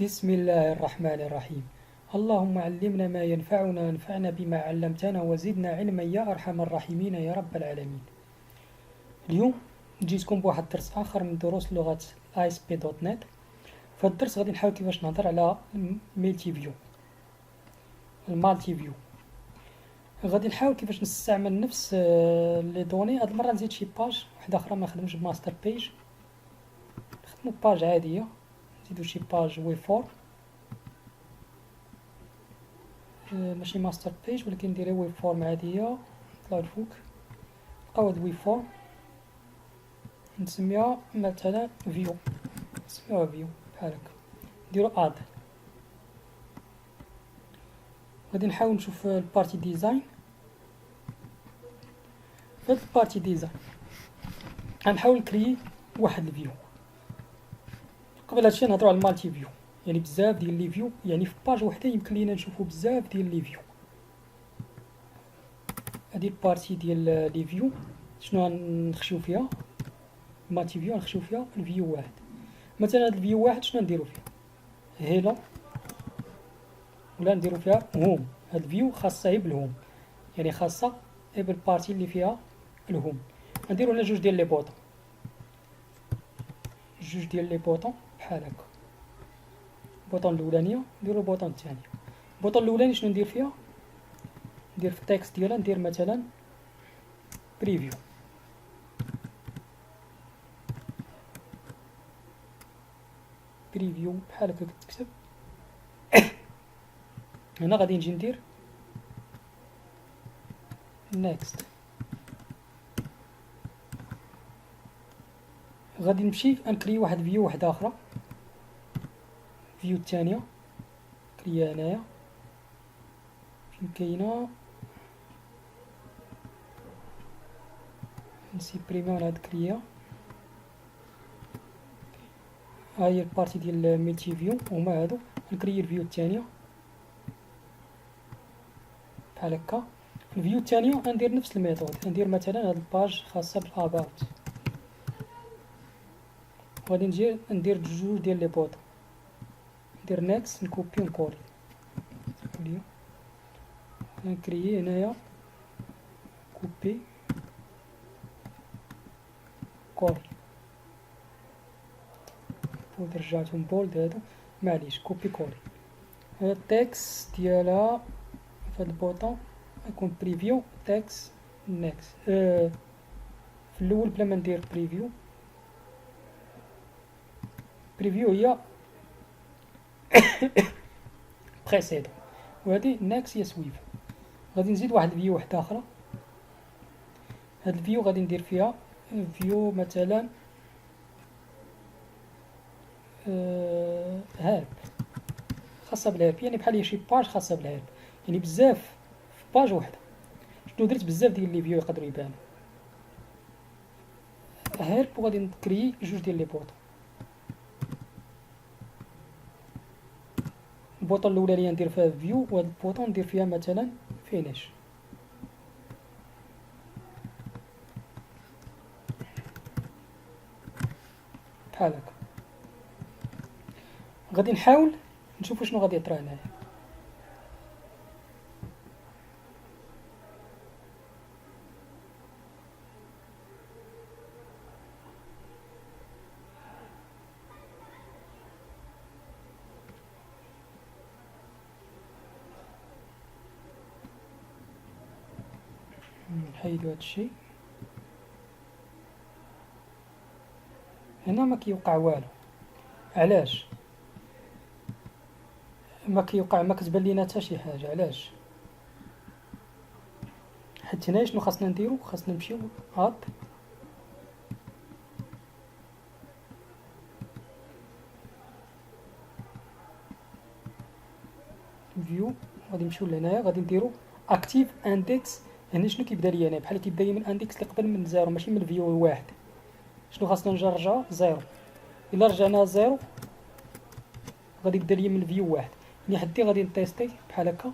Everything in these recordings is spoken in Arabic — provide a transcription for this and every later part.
بسم الله الرحمن الرحيم. اللهم علمنا ما ينفعنا وانفعنا بما علمتنا وزدنا علما يا أرحم الراحمين يا رب العالمين. اليوم جيتكم بواحد الدرس آخر من دروس لغة ASP.NET. في هذا الدرس غادي نحاول كيفاش نهضر على المالتي فيو. غادي نحاول كيفاش نستعمل نفس لي دوني. هاد المرة نزيد شي باج واحدة أخرى، ما نخدمش بماستر بيج، نخدمو باج عادية، نزيدو شي باج وي فور، ماشي ماستر بيج ولكن نديرها وي فورم عادية. نطلعو الفوق نلقاو هاد وي فورم نسميها مثلا فيو، نسميوها فيو بحال هكا، نديرو اد. غادي نحاول نشوف البارتي ديزاين. في هاد البارتي ديزاين غنحاول نكري واحد الفيو. قبل هادشي نهضرو على المالتي فيو، يعني بزاف ديال لي فيو، يعني في باج وحده يمكن لينا نشوفو بزاف ديال لي فيو. هادي البارتي ديال لي فيو شنو غنخشيو فيها؟ المالتي فيو غنخشيو فيها الفيو واحد. مثلا هاد الفيو واحد شنو نديرو فيه؟ هيلو، ولا نديرو فيها هوم. هاد الفيو خاصة هي بالهوم، يعني خاصة هي بالبارتي اللي فيها الهوم. نديرو هنا جوج ديال لي بوطون، جوج ديال لي بوطون بحال هكا. البوطون الاولانيه نديرو البوطون الثانيه. البوطون الاولاني شنو ندير فيها؟ ندير في التكست ديالها ندير مثلا بريفيو. بريفيو بحال هكا كتكتب. هنا غادي نجي ندير نيكست. غادي نمشي نكري واحد فيو واحده اخرى، فيو الثانيه كريا هنايا فين كاينه، نسيبريميو على هاد كريا. ها هي البارتي ديال ملتي فيو هما هادو. نكري الفيو الثانيه بحال هكا. في الفيو الثانيه غندير نفس الميثود، ندير مثلا هاد الباج خاصه بالاباوت، غادي نجي ندير جوج ديال لي بوطون، ندير نيكست، نكوبي ونكولي. نكريي هنايا كوبي كولي، بود رجعتهم بولد هادو معليش، كوبي كولي. هاد التكست ديالها في هاد البوطون يكون بريفيو تكست نيكست. في الاول بلا ما ندير بريفيو، بريفيو هي بريسيدون، وهادي نيكست هي سويف. غادي نزيد واحد الفيو واحده اخرى. هاد الفيو غادي ندير فيها فيو مثلا هالب، خاصه بالهالب، يعني بحال هي شي باج خاصه بالهالب، يعني بزاف في باج وحده. شنو درت؟ بزاف ديال لي فيو يقدروا يبانوا هالب. وغادي نكري جوج ديال لي بوطون. البوطون الاولانيه ندير فيها فيو، وهاد البوطون ندير فيها مثلا فينيش بحال هكا. غادي نحاول نشوفوا شنو غادي يطرا هنايا. نحيدو هادشي. هنا ما كيوقع والو. علاش ما كيوقع؟ ما كتبان لينا حتى شي حاجه. علاش؟ حيت هنايا شنو خاصنا نديرو؟ خاصنا نمشيو اب فيو، غادي نمشيو لهنايا، غادي نديرو اكتيف اندكس. هنا شنو كيبدا لي هنا؟ بحال كيبدا لي من الاندكس اللي قبل من زيرو، ماشي من فيو واحد. شنو خاصنا نرجعو؟ زيرو. الا رجعنا زيرو غادي يبدا لي من فيو واحد. ملي حدي غادي نتيستي بحال هكا،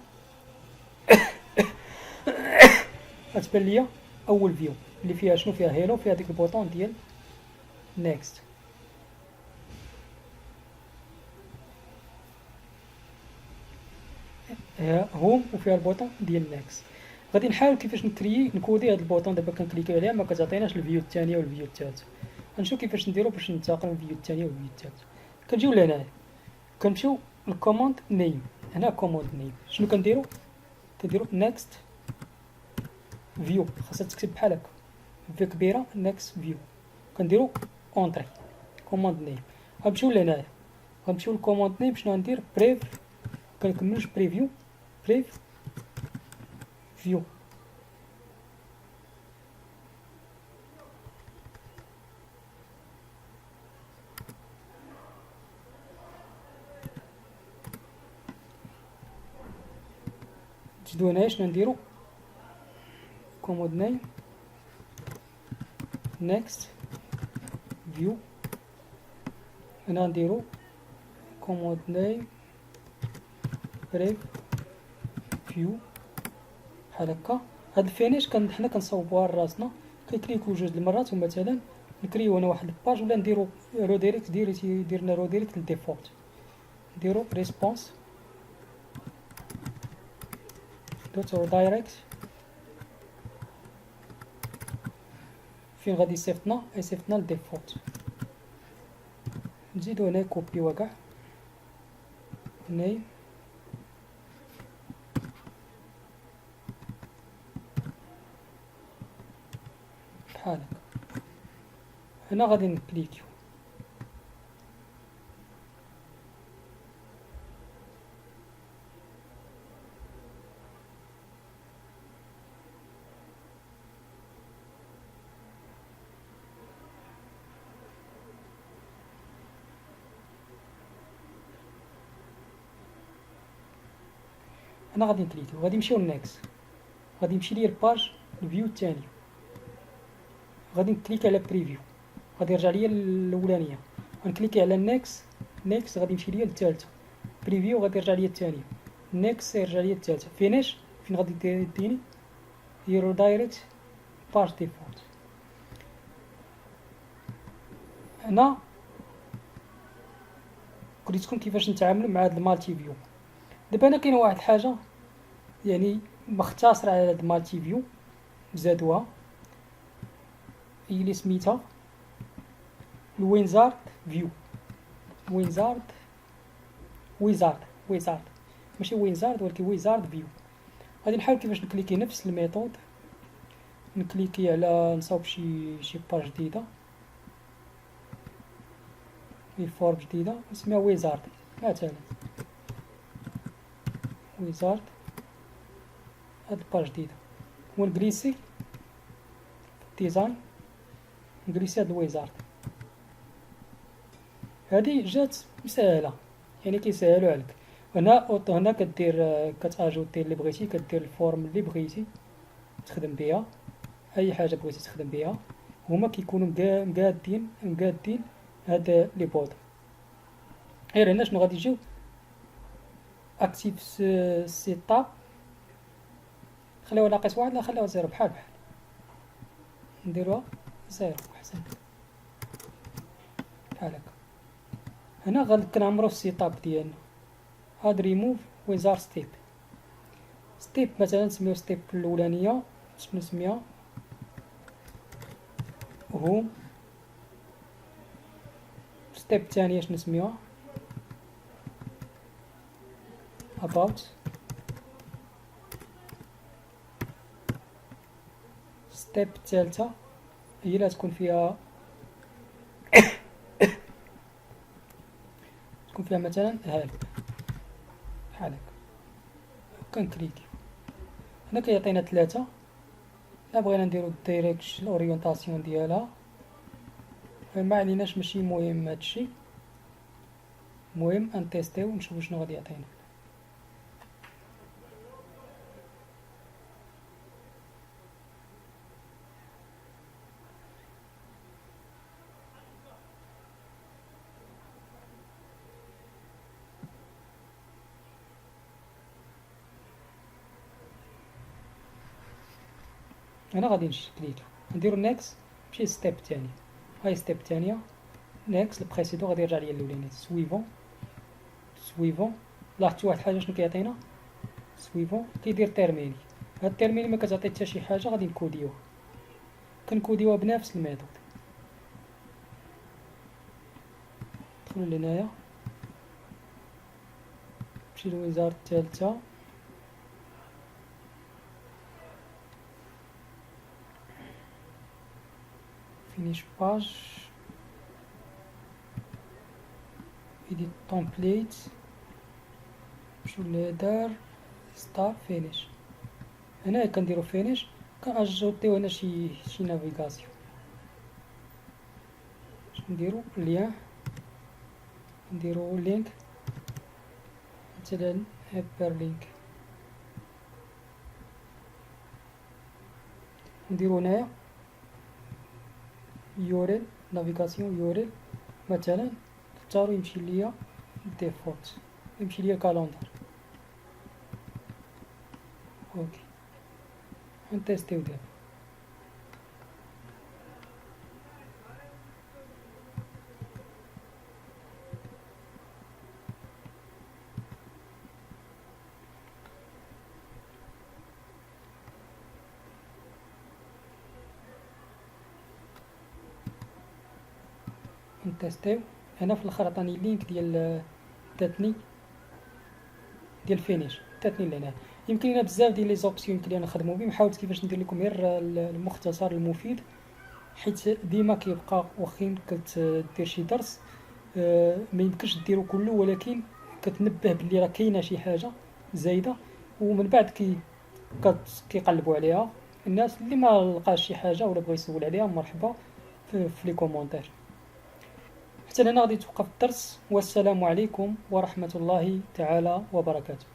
غتبان ليا اول فيو اللي فيها شنو؟ فيها هيلو، فيها ديك البوطون ديال نيكست. هوم وفيها البوطون ديال نيكس. غادي نحاول كيفاش نكودي هاد البوطون. دابا كنكليكي عليها ما كتعطيناش الفيو الثانيه والفيو الثالثه. غنشوف كيفاش نديرو باش ننتقل من الفيو الثانيه والفيو الثالثه. كنجيو لهنايا كنمشيو للكوموند نيم. هنا كوموند نيم شنو كنديرو نيكست فيو. خاصها تكتب بحال هكا في كبيره نيكست فيو. كنديرو اونطري كوموند نيم. غنمشيو لهنايا غنمشيو للكوموند نيم. شنو غندير بريف. كنكملوش بريفيو بريف فيو. تجدو هنايا شنو نديرو كوموند نيم نيكست فيو. هنا نديرو كوموند نيم بريف فيو بحال هكا. هاد الفينيش حنا كنصاوبوها لراسنا. كيكليكو جوج المرات ومثلا نكريو هنا واحد الباج ولا نديرو روديريكت. ديرنا روديريكت للديفولت. نديرو ريسبونس دوت دايركت فين غادي يصيفطنا للديفولت. نزيدو هنا كوبي وكاع نيم بحال هكا. هنا غادي نكليكيو هنا غادي نكليكيو. غادي نمشيو للنيكست. غادي يمشي لي الباج الفيو الثاني. غادي نكليكي على بريفيو غادي يرجع ليا الاولانيه. غنكليكي على نيكست غادي يمشي ليا للثالثه. بريفيو غادي يرجع ليا الثانيه. نيكست يرجع ليا الثالثه. فينيش فين غادي يديني يرو دايركت باج ديفولت. هنا قلت كيفاش نتعاملوا مع هذا المالتي فيو. دابا انا كاينه واحد الحاجه يعني مختصره على هذا المالتي فيو زادوها هي اللي سميتها الوينزارد فيو. ويزارد ماشي وينزارد ولكن ويزارد فيو. غادي نحاول كيفاش نكليكي نفس الميثود. نكليكي على نصاوب شي باج جديده في فورم جديده نسميها ويزارد مثلا ويزارد. هاد الباج جديده ونجليسي ديزاين نجليسي هاد الويزارد. هادي جات مسهله يعني كيسهلوا عليك. هنا كدير كتاجوتي اللي بغيتي. كدير الفورم اللي بغيتي تخدم بها. اي حاجه بغيتي تخدم بها. هما كيكونوا مقادين هاد لي بود. غير هنا شنو غادي يجيو اكتيف سيت اب. خليوها ناقص واحد لا خليوها زيرو بحال نديروها زيرو احسن بحال هكا. هنا غادي كنعمرو السيت اب ديالنا. هاد ريموف ويزار ستيب مثلا نسميو ستيب الاولانيه شنو نسميها هوم. ستيب الثانيه شنو نسميوها about. ستيب الثالثه هي اللي تكون فيها مثلا هالب بحال هكا. كنكليكي هنا كيعطينا 3. لا بغينا نديرو الدايركشن الاورينتاسيون ديالها ما عليناش ماشي مهم هادشي. المهم انتيستيو ونشوفو شنو غادي يعطينا. هنا غادي نكليكو نديرو نيكست ماشي ستيب الثانيه. هاي ستيب الثانيه نيكست البريسيدون غادي يرجع ليا الاولاني. سويفون لاحظتوا واحد الحاجه شنو كيعطينا سويفون كيدير تيرميني. هاد التيرميني ما كتعطي حتى شي حاجه، غادي نكوديوها، كنكوديوها بنفس الميثود. ندخلو لهنايا، نمشي للوزارة الثالثة، فينيش باج، ايديت تومبليت، نمشيو لهدار ستار فينيش. هنا كنديرو فينيش، كنأجوطيو هنا شي نافيغاسيون. اش نديرو؟ ليان، نديرو لينك، مثلا هايبر لينك، نديرو هنايا يوريل نافيغاسيون يوريل، مثلا نختارو يمشي ليا ديفولت، يمشي ليا كالندر. اوكي نتيستيو دابا. نتيستيو. هنا في الاخر عطاني لينك ديال التثني ديال فينيش، التثني لهنا. يمكن لنا بزاف ديال لي زوبسيون يمكن لنا نخدمو بهم. حاولت كيفاش ندير لكم غير المختصر المفيد، حيت ديما كيبقى واخين كتدير شي درس ما يمكنش ديرو كله، ولكن كتنبه باللي راه كاينه شي حاجه زايده، ومن بعد كيقلبوا عليها. الناس اللي ما لقاش شي حاجه ولا بغى يسول عليها مرحبا في لي كومونتير. حتى هنا غادي توقف الدرس، والسلام عليكم ورحمه الله تعالى وبركاته.